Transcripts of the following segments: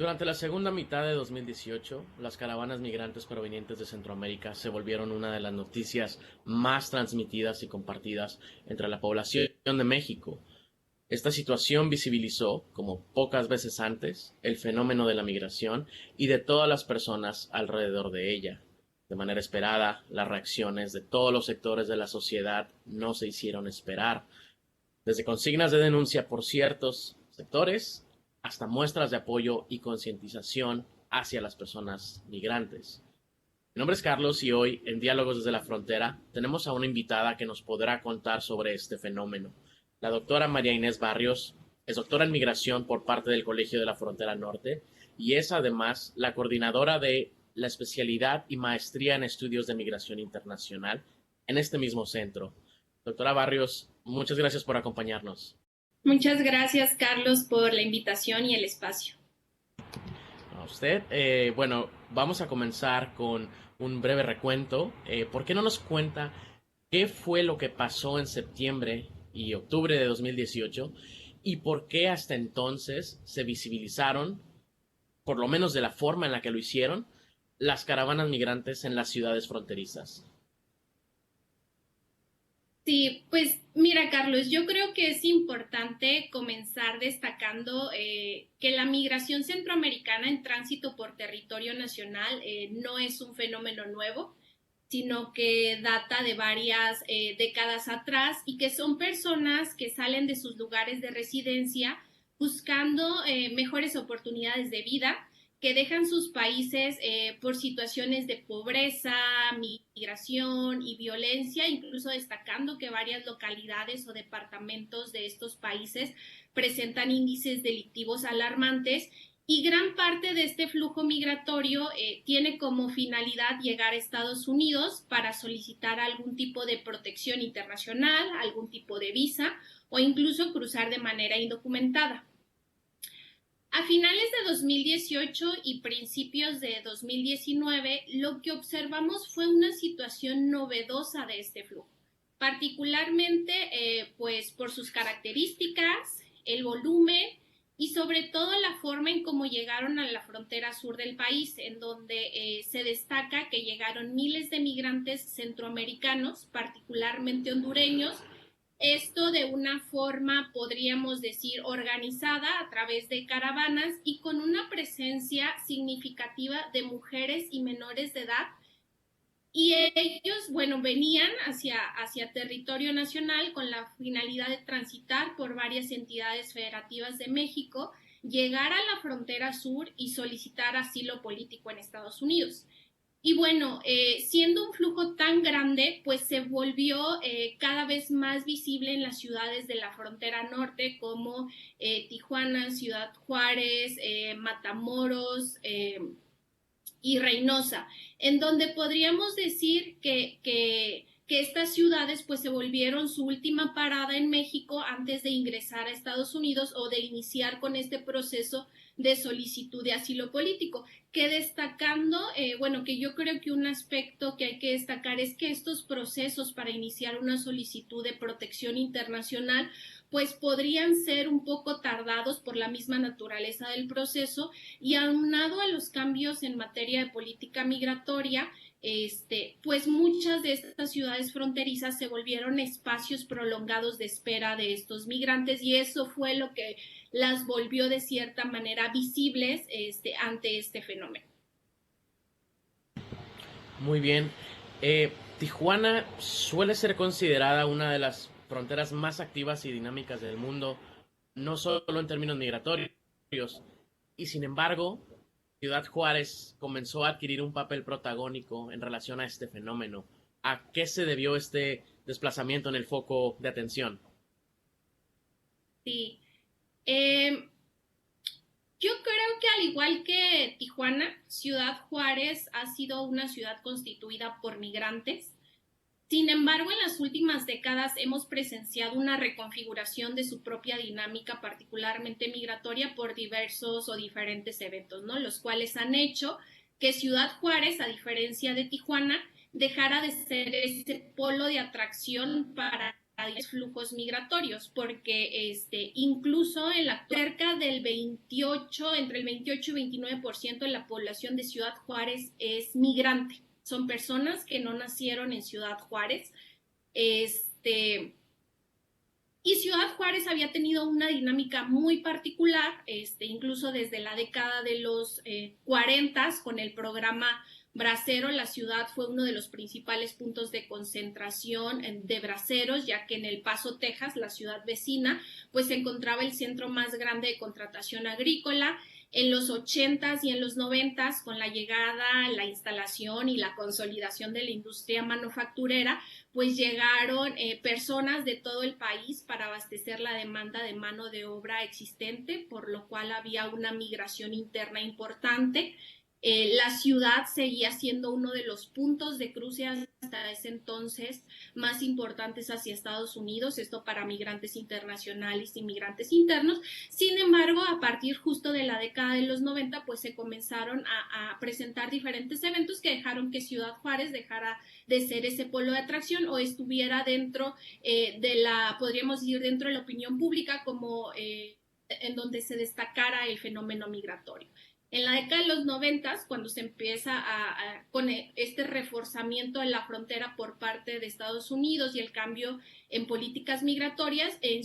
Durante la segunda mitad de 2018, las caravanas migrantes provenientes de Centroamérica se volvieron una de las noticias más transmitidas y compartidas entre la población de México. Esta situación visibilizó, como pocas veces antes, el fenómeno de la migración y de todas las personas alrededor de ella. De manera esperada, las reacciones de todos los sectores de la sociedad no se hicieron esperar, desde consignas de denuncia por ciertos sectores hasta muestras de apoyo y concientización hacia las personas migrantes. Mi nombre es Carlos y hoy, en Diálogos desde la Frontera, tenemos a una invitada que nos podrá contar sobre este fenómeno. La doctora María Inés Barrios es doctora en migración por parte del Colegio de la Frontera Norte y es además la coordinadora de la especialidad y maestría en estudios de migración internacional en este mismo centro. Doctora Barrios, muchas gracias por acompañarnos. Muchas gracias, Carlos, por la invitación y el espacio. A usted. Bueno, vamos a comenzar con un breve recuento. ¿Por qué no nos cuenta qué fue lo que pasó en septiembre y octubre de 2018 y por qué hasta entonces se visibilizaron, por lo menos de la forma en la que lo hicieron, las caravanas migrantes en las ciudades fronterizas? Sí, pues mira, Carlos, yo creo que es importante comenzar destacando que la migración centroamericana en tránsito por territorio nacional no es un fenómeno nuevo, sino que data de varias décadas atrás y que son personas que salen de sus lugares de residencia buscando mejores oportunidades de vida, que dejan sus países por situaciones de pobreza, migración y violencia, incluso destacando que varias localidades o departamentos de estos países presentan índices delictivos alarmantes y gran parte de este flujo migratorio tiene como finalidad llegar a Estados Unidos para solicitar algún tipo de protección internacional, algún tipo de visa o incluso cruzar de manera indocumentada. A finales de 2018 y principios de 2019, lo que observamos fue una situación novedosa de este flujo, particularmente pues por sus características, el volumen y sobre todo la forma en cómo llegaron a la frontera sur del país, en donde se destaca que llegaron miles de migrantes centroamericanos, particularmente hondureños, esto de una forma, podríamos decir, organizada a través de caravanas y con una presencia significativa de mujeres y menores de edad. Y ellos, bueno, venían hacia territorio nacional con la finalidad de transitar por varias entidades federativas de México, llegar a la frontera sur y solicitar asilo político en Estados Unidos. Y bueno, siendo un flujo tan grande, pues se volvió cada vez más visible en las ciudades de la frontera norte como Tijuana, Ciudad Juárez, Matamoros y Reynosa, en donde podríamos decir que estas ciudades pues se volvieron su última parada en México antes de ingresar a Estados Unidos o de iniciar con este proceso de solicitud de asilo político, que destacando, bueno, que yo creo que un aspecto que hay que destacar es que estos procesos para iniciar una solicitud de protección internacional pues podrían ser un poco tardados por la misma naturaleza del proceso y aunado a los cambios en materia de política migratoria, pues muchas de estas ciudades fronterizas se volvieron espacios prolongados de espera de estos migrantes y eso fue lo que las volvió de cierta manera visibles ante este fenómeno. Muy bien. Eh, Tijuana suele ser considerada una de las fronteras más activas y dinámicas del mundo, no solo en términos migratorios, y sin embargo, Ciudad Juárez comenzó a adquirir un papel protagónico en relación a este fenómeno. ¿A qué se debió este desplazamiento en el foco de atención? Sí. Eh, yo creo que al igual que Tijuana, Ciudad Juárez ha sido una ciudad constituida por migrantes. Sin embargo, en las últimas décadas hemos presenciado una reconfiguración de su propia dinámica, particularmente migratoria, por diversos o diferentes eventos, ¿no? Los cuales han hecho que Ciudad Juárez, a diferencia de Tijuana, dejara de ser ese polo de atracción para flujos migratorios, porque incluso en cerca del 28, entre el 28 y 29% de la población de Ciudad Juárez es migrante. Son personas que no nacieron en Ciudad Juárez. Y Ciudad Juárez había tenido una dinámica muy particular, incluso desde la década de los 40, con el programa Bracero. La ciudad fue uno de los principales puntos de concentración de braceros, ya que en El Paso, Texas, la ciudad vecina, pues se encontraba el centro más grande de contratación agrícola. En los 80s y en los 90s, con la llegada, la instalación y la consolidación de la industria manufacturera, pues llegaron personas de todo el país para abastecer la demanda de mano de obra existente, por lo cual había una migración interna importante. La ciudad seguía siendo uno de los puntos de cruce hasta ese entonces más importantes hacia Estados Unidos, esto para migrantes internacionales y migrantes internos. Sin embargo, a partir justo de la década de los 90, pues se comenzaron a presentar diferentes eventos que dejaron que Ciudad Juárez dejara de ser ese polo de atracción o estuviera dentro podríamos decir, dentro de la opinión pública como en donde se destacara el fenómeno migratorio. En la década de los 90, cuando se empieza con este reforzamiento en la frontera por parte de Estados Unidos y el cambio en políticas migratorias, en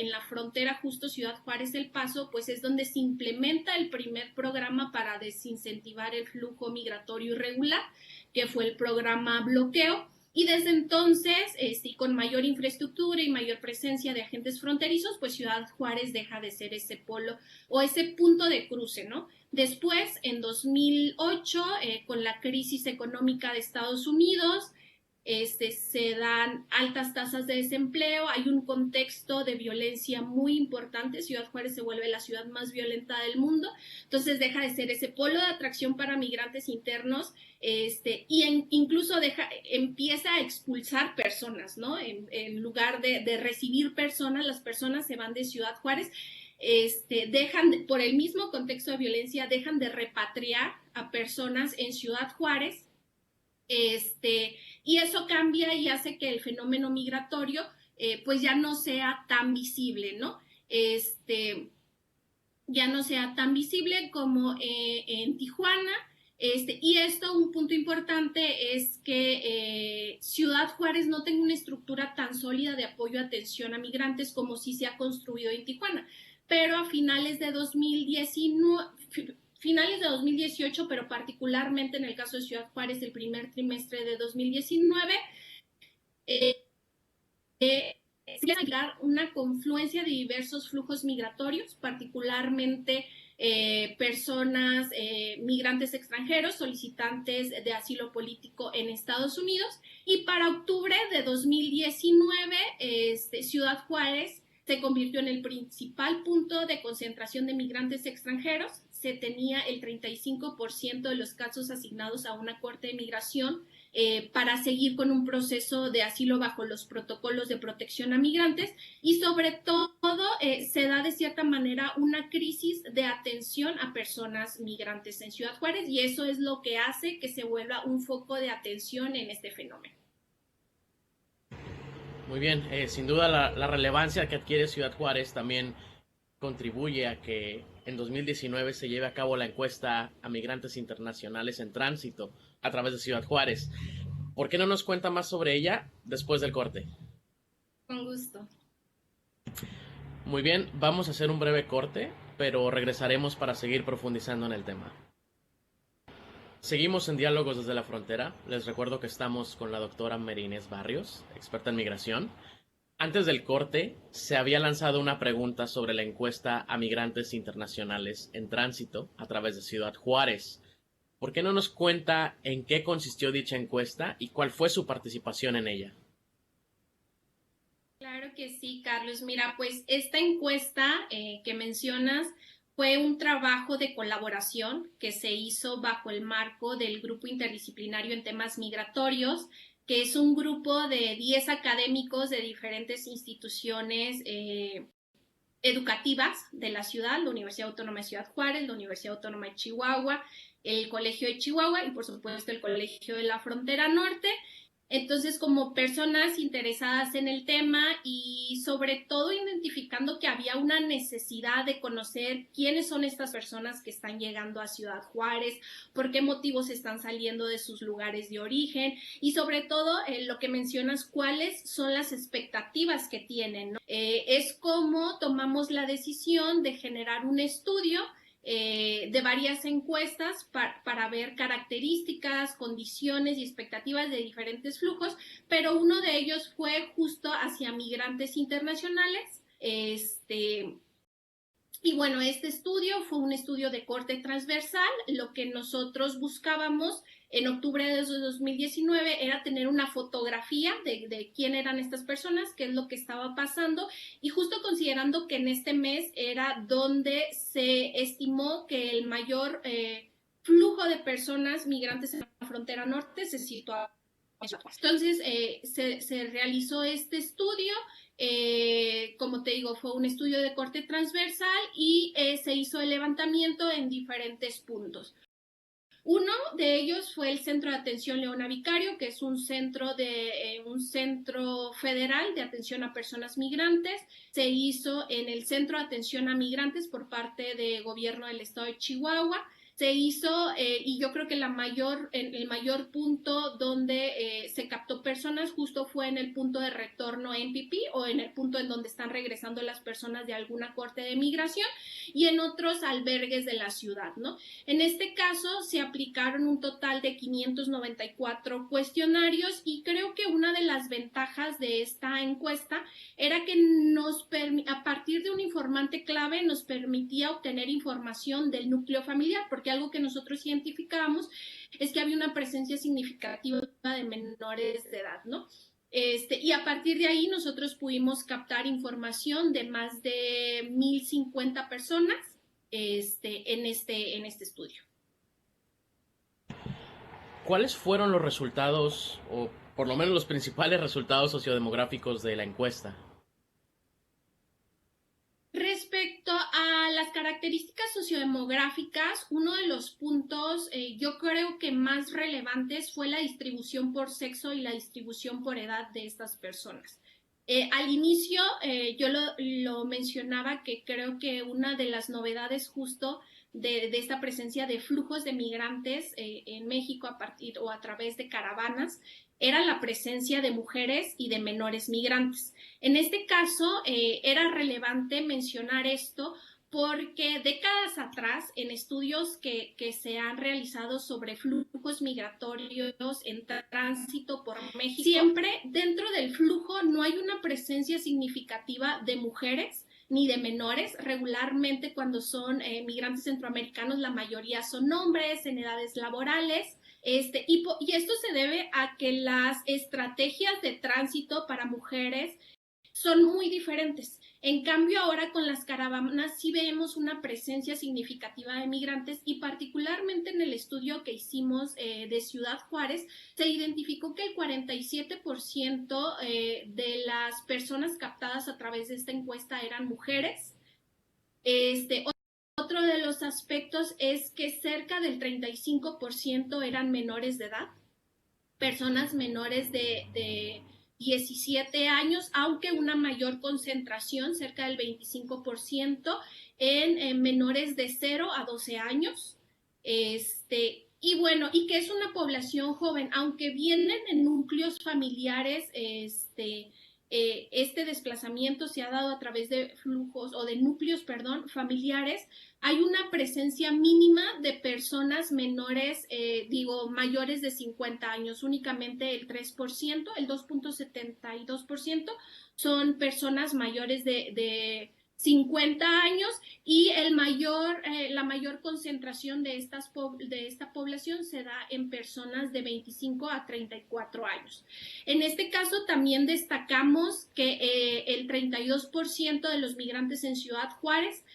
la frontera justo Ciudad Juárez-El Paso, pues es donde se implementa el primer programa para desincentivar el flujo migratorio irregular, que fue el programa Bloqueo. Y desde entonces, con mayor infraestructura y mayor presencia de agentes fronterizos, pues Ciudad Juárez deja de ser ese polo o ese punto de cruce, ¿no? Después, en 2008, con la crisis económica de Estados Unidos, se dan altas tasas de desempleo, hay un contexto de violencia muy importante. Ciudad Juárez se vuelve la ciudad más violenta del mundo, entonces deja de ser ese polo de atracción para migrantes internos, incluso empieza a expulsar personas, ¿no? En lugar de recibir personas, las personas se van de Ciudad Juárez. Por el mismo contexto de violencia, dejan de repatriar a personas en Ciudad Juárez, y eso cambia y hace que el fenómeno migratorio pues ya no sea tan visible, ¿no? Ya no sea tan visible como en Tijuana. Y esto, un punto importante es que Ciudad Juárez no tenga una estructura tan sólida de apoyo a atención a migrantes como sí se ha construido en Tijuana. Pero a finales de 2018, pero particularmente en el caso de Ciudad Juárez, el primer trimestre de 2019, se va una confluencia de diversos flujos migratorios, particularmente personas, migrantes extranjeros, solicitantes de asilo político en Estados Unidos. Y para octubre de 2019, Ciudad Juárez se convirtió en el principal punto de concentración de migrantes extranjeros. Se tenía el 35% de los casos asignados a una corte de migración para seguir con un proceso de asilo bajo los protocolos de protección a migrantes, y sobre todo se da de cierta manera una crisis de atención a personas migrantes en Ciudad Juárez, y eso es lo que hace que se vuelva un foco de atención en este fenómeno. Muy bien, sin duda la relevancia que adquiere Ciudad Juárez también contribuye a que en 2019 se lleve a cabo la encuesta a migrantes internacionales en tránsito a través de Ciudad Juárez. ¿Por qué no nos cuenta más sobre ella después del corte? Con gusto. Muy bien, vamos a hacer un breve corte, pero regresaremos para seguir profundizando en el tema. Seguimos en Diálogos desde la Frontera. Les recuerdo que estamos con la doctora María Inés Barrios, experta en migración. Antes del corte, se había lanzado una pregunta sobre la encuesta a migrantes internacionales en tránsito a través de Ciudad Juárez. ¿Por qué no nos cuenta en qué consistió dicha encuesta y cuál fue su participación en ella? Claro que sí, Carlos. Mira, pues esta encuesta que mencionas fue un trabajo de colaboración que se hizo bajo el marco del Grupo Interdisciplinario en Temas Migratorios, que es un grupo de 10 académicos de diferentes instituciones educativas de la ciudad: la Universidad Autónoma de Ciudad Juárez, la Universidad Autónoma de Chihuahua, el Colegio de Chihuahua y por supuesto el Colegio de la Frontera Norte. Entonces, como personas interesadas en el tema y sobre todo identificando que había una necesidad de conocer quiénes son estas personas que están llegando a Ciudad Juárez, por qué motivos están saliendo de sus lugares de origen y sobre todo lo que mencionas, cuáles son las expectativas que tienen, ¿no? Es como tomamos la decisión de generar un estudio de varias encuestas para ver características, condiciones y expectativas de diferentes flujos, pero uno de ellos fue justo hacia migrantes internacionales. Y bueno, este estudio fue un estudio de corte transversal. Lo que nosotros buscábamos en octubre de 2019 era tener una fotografía de quién eran estas personas, qué es lo que estaba pasando, y justo considerando que en este mes era donde se estimó que el mayor flujo de personas migrantes en la frontera norte se situaba. Entonces se realizó este estudio, como te digo, fue un estudio de corte transversal y se hizo el levantamiento en diferentes puntos. Uno de ellos fue el Centro de Atención Leona Vicario, que es un centro federal de atención a personas migrantes. Se hizo en el Centro de Atención a Migrantes por parte del gobierno del estado de Chihuahua. Se hizo, y yo creo que el mayor punto donde se captó personas justo fue en el punto de retorno en Pipí o en el punto en donde están regresando las personas de alguna corte de migración y en otros albergues de la ciudad, ¿no? En este caso se aplicaron un total de 594 cuestionarios y creo que una de las ventajas de esta encuesta era que a partir de un informante clave nos permitía obtener información del núcleo familiar, porque algo que nosotros identificábamos es que había una presencia significativa de menores de edad, ¿no? Y a partir de ahí nosotros pudimos captar información de más de 1,050 personas en este estudio. ¿Cuáles fueron los resultados, o por lo menos los principales resultados sociodemográficos de la encuesta? Respecto a las características sociodemográficas, uno de los puntos yo creo que más relevantes fue la distribución por sexo y la distribución por edad de estas personas. Al inicio yo lo mencionaba que creo que una de las novedades justo de esta presencia de flujos de migrantes en México a partir o a través de caravanas era la presencia de mujeres y de menores migrantes. En este caso era relevante mencionar esto porque décadas atrás, en estudios que se han realizado sobre flujos migratorios en tránsito por México, siempre dentro del flujo no hay una presencia significativa de mujeres ni de menores. Regularmente cuando son migrantes centroamericanos, la mayoría son hombres en edades laborales. Y esto se debe a que las estrategias de tránsito para mujeres son muy diferentes. En cambio, ahora con las caravanas sí vemos una presencia significativa de migrantes y particularmente en el estudio que hicimos de Ciudad Juárez, se identificó que el 47% de las personas captadas a través de esta encuesta eran mujeres. Otro de los aspectos es que cerca del 35% eran menores de edad, personas menores de 17 años, aunque una mayor concentración, cerca del 25%, en menores de 0 a 12 años. Y bueno, y que es una población joven, aunque vienen en núcleos familiares, este desplazamiento se ha dado a través de flujos o de núcleos, perdón, familiares. Hay una presencia mínima de personas menores, mayores de 50 años, únicamente el 3%, el 2.72% son personas mayores de 50 años y la mayor concentración de esta población se da en personas de 25 a 34 años. En este caso también destacamos que el 32% de los migrantes en Ciudad Juárez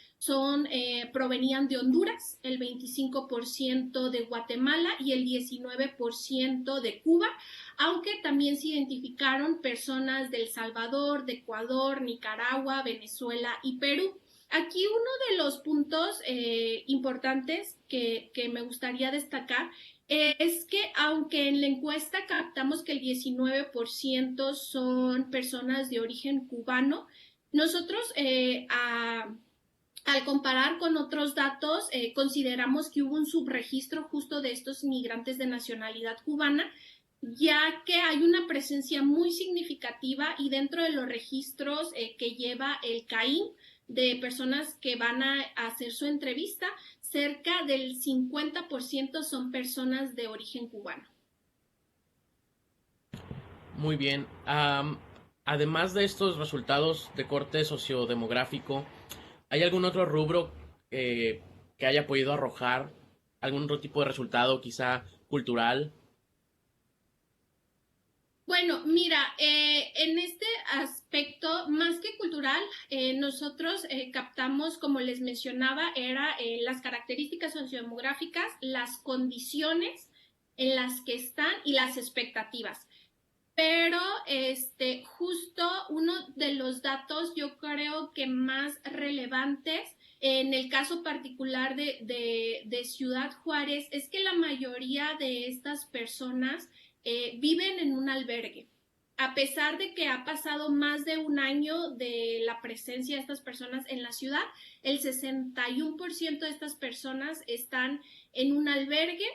provenían de Honduras, el 25% de Guatemala y el 19% de Cuba, aunque también se identificaron personas de El Salvador, de Ecuador, Nicaragua, Venezuela y Perú. Aquí uno de los puntos importantes que me gustaría destacar Es que aunque en la encuesta captamos que el 19% son personas de origen cubano, nosotros al comparar con otros datos, consideramos que hubo un subregistro justo de estos migrantes de nacionalidad cubana, ya que hay una presencia muy significativa y dentro de los registros que lleva el CAIN de personas que van a hacer su entrevista, cerca del 50% son personas de origen cubano. Muy bien. Además de estos resultados de corte sociodemográfico, ¿hay algún otro rubro que haya podido arrojar algún otro tipo de resultado, quizá cultural? Bueno, mira, en este aspecto, más que cultural, nosotros captamos, como les mencionaba, era las características sociodemográficas, las condiciones en las que están y las expectativas. Pero justo uno de los datos yo creo que más relevantes en el caso particular de Ciudad Juárez es que la mayoría de estas personas viven en un albergue. A pesar de que ha pasado más de un año de la presencia de estas personas en la ciudad, el 61% de estas personas están en un albergue,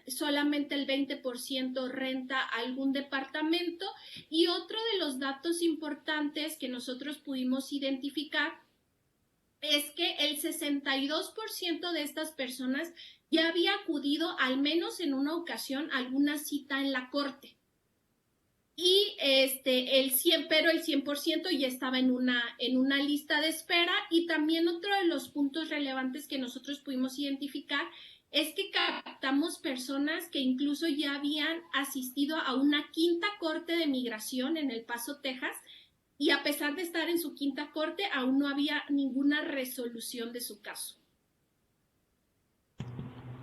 solamente el 20% renta algún departamento y otro de los datos importantes que nosotros pudimos identificar es que el 62% de estas personas ya había acudido al menos en una ocasión a alguna cita en la corte. Y pero el 100% ya estaba en una lista de espera. Y también otro de los puntos relevantes que nosotros pudimos identificar es que captamos personas que incluso ya habían asistido a una quinta corte de migración en El Paso, Texas, y a pesar de estar en su quinta corte, aún no había ninguna resolución de su caso.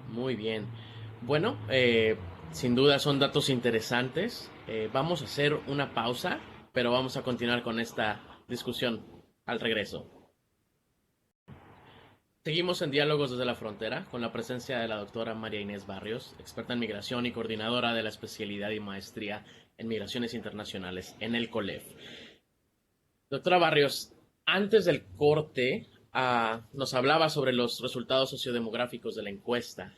Muy bien. Bueno, sin duda son datos interesantes. Vamos a hacer una pausa, pero vamos a continuar con esta discusión al regreso. Seguimos en Diálogos desde la Frontera con la presencia de la doctora María Inés Barrios, experta en migración y coordinadora de la especialidad y maestría en migraciones internacionales en el COLEF. Doctora Barrios, antes del corte nos hablaba sobre los resultados sociodemográficos de la encuesta.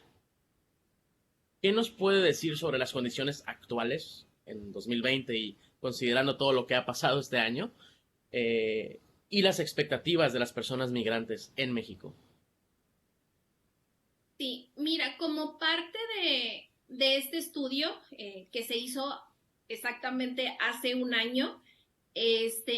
¿Qué nos puede decir sobre las condiciones actuales en 2020 y considerando todo lo que ha pasado este año y las expectativas de las personas migrantes en México? Sí, mira, como parte de este estudio que se hizo exactamente hace un año,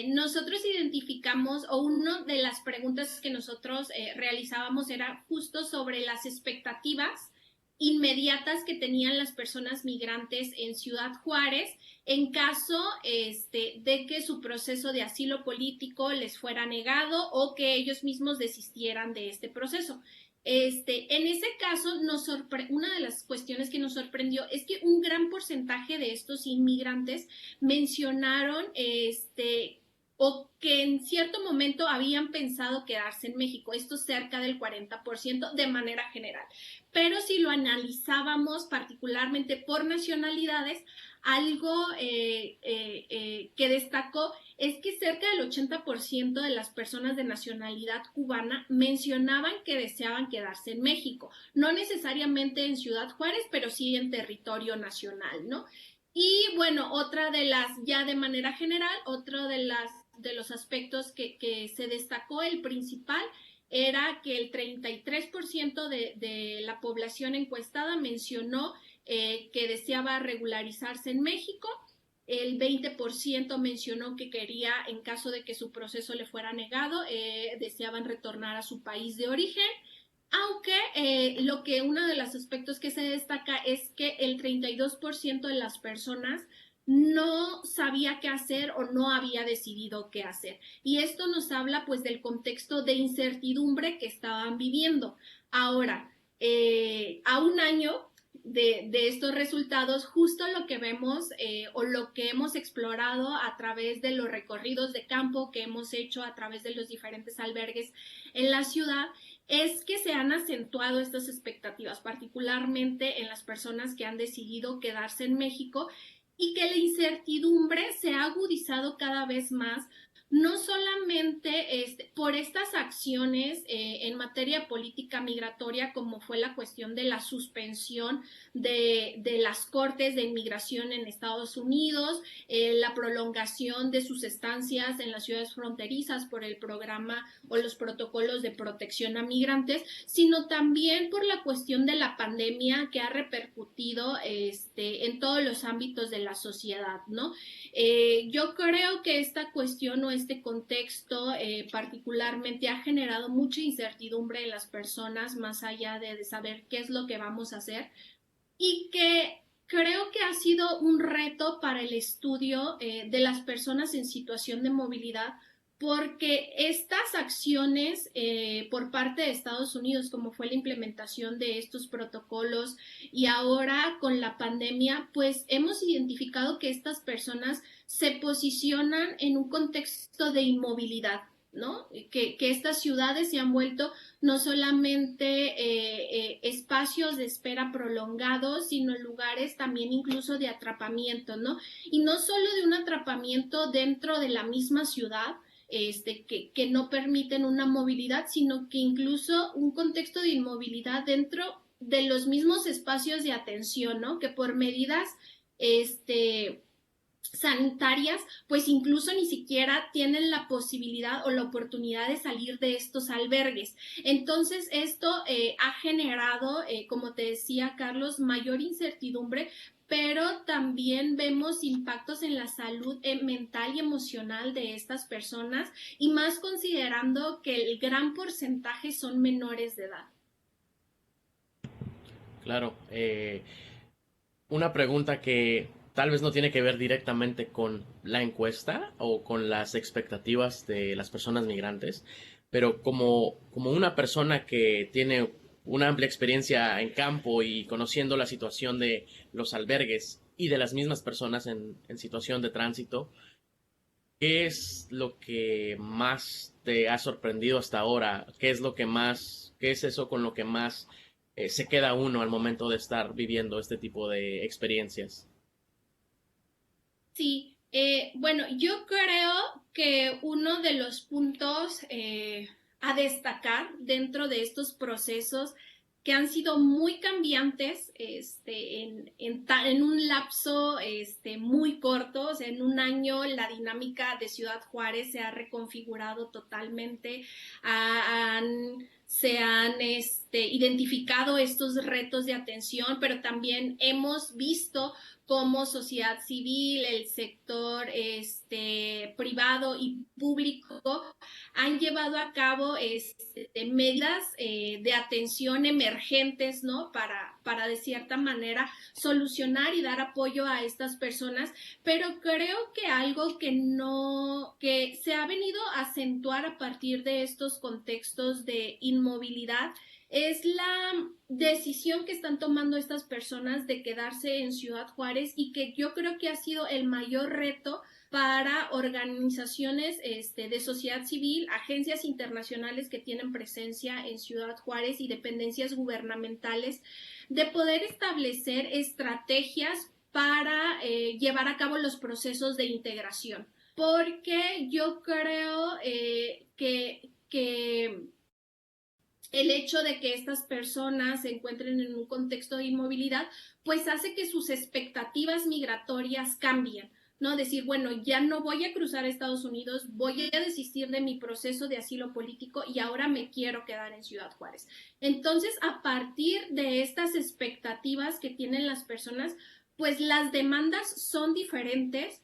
nosotros identificamos, o una de las preguntas que nosotros realizábamos era justo sobre las expectativas inmediatas que tenían las personas migrantes en Ciudad Juárez en caso de que su proceso de asilo político les fuera negado o que ellos mismos desistieran de este proceso. En ese caso, una de las cuestiones que nos sorprendió es que un gran porcentaje de estos inmigrantes mencionaron o que en cierto momento habían pensado quedarse en México, esto cerca del 40% de manera general. Pero si lo analizábamos particularmente por nacionalidades, algo que destacó es que cerca del 80% de las personas de nacionalidad cubana mencionaban que deseaban quedarse en México, no necesariamente en Ciudad Juárez, pero sí en territorio nacional, ¿no? Y bueno, otra de las, ya de manera general, otro de los aspectos que se destacó, el principal, era que el 33% de la población encuestada mencionó que deseaba regularizarse en México. El 20% mencionó que quería, en caso de que su proceso le fuera negado, deseaban retornar a su país de origen. Aunque uno de los aspectos que se destaca es que el 32% de las personas no sabía qué hacer o no había decidido qué hacer. Y esto nos habla pues del contexto de incertidumbre que estaban viviendo. Ahora, a un año de estos resultados, justo lo que vemos o lo que hemos explorado a través de los recorridos de campo que hemos hecho a través de los diferentes albergues en la ciudad, es que se han acentuado estas expectativas, particularmente en las personas que han decidido quedarse en México y que la incertidumbre se ha agudizado cada vez más, no solamente por estas acciones en materia política migratoria, como fue la cuestión de la suspensión de las cortes de inmigración en Estados Unidos, la prolongación de sus estancias en las ciudades fronterizas por el programa o los protocolos de protección a migrantes, sino también por la cuestión de la pandemia que ha repercutido en todos los ámbitos de la sociedad, ¿no? Yo creo que esta cuestión o este contexto particularmente ha generado mucha incertidumbre en las personas, más allá de saber qué es lo que vamos a hacer, y que creo que ha sido un reto para el estudio de las personas en situación de movilidad, porque estas acciones por parte de Estados Unidos, como fue la implementación de estos protocolos y ahora con la pandemia, pues hemos identificado que estas personas se posicionan en un contexto de inmovilidad, ¿no? Que estas ciudades se han vuelto no solamente espacios de espera prolongados, sino lugares también incluso de atrapamiento, ¿no? Y no solo de un atrapamiento dentro de la misma ciudad, que no permiten una movilidad, sino que incluso un contexto de inmovilidad dentro de los mismos espacios de atención, ¿no? Que por medidas, sanitarias, pues incluso ni siquiera tienen la posibilidad o la oportunidad de salir de estos albergues. Entonces, esto ha generado, como te decía Carlos, mayor incertidumbre, pero también vemos impactos en la salud mental y emocional de estas personas, y más considerando que el gran porcentaje son menores de edad. Claro, una pregunta que tal vez no tiene que ver directamente con la encuesta o con las expectativas de las personas migrantes, pero como una persona que tiene una amplia experiencia en campo y conociendo la situación de los albergues y de las mismas personas en situación de tránsito, ¿qué es lo que más te ha sorprendido hasta ahora? ¿Qué es lo que más, qué es eso con lo que más se queda uno al momento de estar viviendo este tipo de experiencias? Sí, bueno, yo creo que uno de los puntos a destacar dentro de estos procesos que han sido muy cambiantes en un lapso muy corto, o sea, en un año la dinámica de Ciudad Juárez se ha reconfigurado totalmente, se han identificado estos retos de atención, pero también hemos visto como sociedad civil, el sector privado y público han llevado a cabo medidas de atención emergentes, ¿no? Para de cierta manera solucionar y dar apoyo a estas personas, pero creo que algo que no, que se ha venido a acentuar a partir de estos contextos de inmovilidad es la decisión que están tomando estas personas de quedarse en Ciudad Juárez, y que yo creo que ha sido el mayor reto para organizaciones de sociedad civil, agencias internacionales que tienen presencia en Ciudad Juárez y dependencias gubernamentales, de poder establecer estrategias para llevar a cabo los procesos de integración. Porque yo creo que el hecho de que estas personas se encuentren en un contexto de inmovilidad, pues hace que sus expectativas migratorias cambien, ¿no? Decir, bueno, ya no voy a cruzar a Estados Unidos, voy a desistir de mi proceso de asilo político y ahora me quiero quedar en Ciudad Juárez. Entonces, a partir de estas expectativas que tienen las personas, pues las demandas son diferentes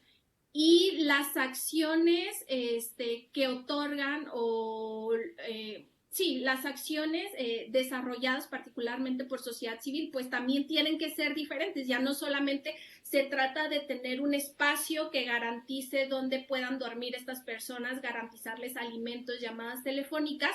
y las acciones que otorgan o sí, las acciones desarrolladas particularmente por sociedad civil, pues también tienen que ser diferentes. Ya no solamente se trata de tener un espacio que garantice dónde puedan dormir estas personas, garantizarles alimentos, llamadas telefónicas,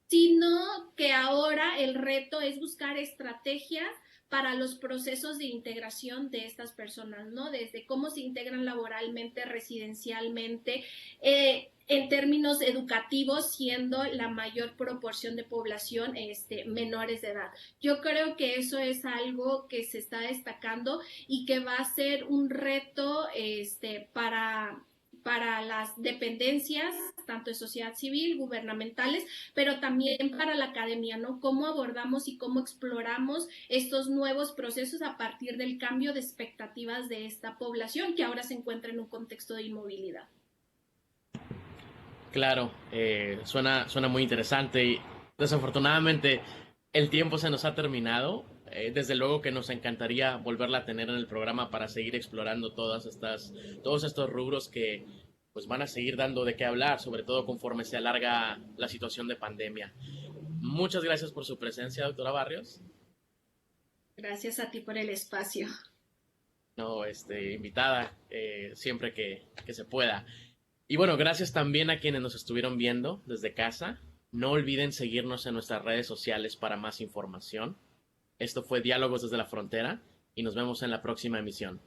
sino que ahora el reto es buscar estrategias para los procesos de integración de estas personas, ¿no? Desde cómo se integran laboralmente, residencialmente, en términos educativos, siendo la mayor proporción de población menores de edad. Yo creo que eso es algo que se está destacando y que va a ser un reto para las dependencias, tanto de sociedad civil, gubernamentales, pero también para la academia, ¿no? Cómo abordamos y cómo exploramos estos nuevos procesos a partir del cambio de expectativas de esta población que ahora se encuentra en un contexto de inmovilidad. Claro, suena muy interesante y desafortunadamente el tiempo se nos ha terminado. Desde luego que nos encantaría volverla a tener en el programa para seguir explorando todos estos rubros que pues van a seguir dando de qué hablar, sobre todo conforme se alarga la situación de pandemia. Muchas gracias por su presencia, doctora Barrios. Gracias a ti por el espacio. No, invitada siempre que se pueda. Y bueno, gracias también a quienes nos estuvieron viendo desde casa. No olviden seguirnos en nuestras redes sociales para más información. Esto fue Diálogos desde la Frontera y nos vemos en la próxima emisión.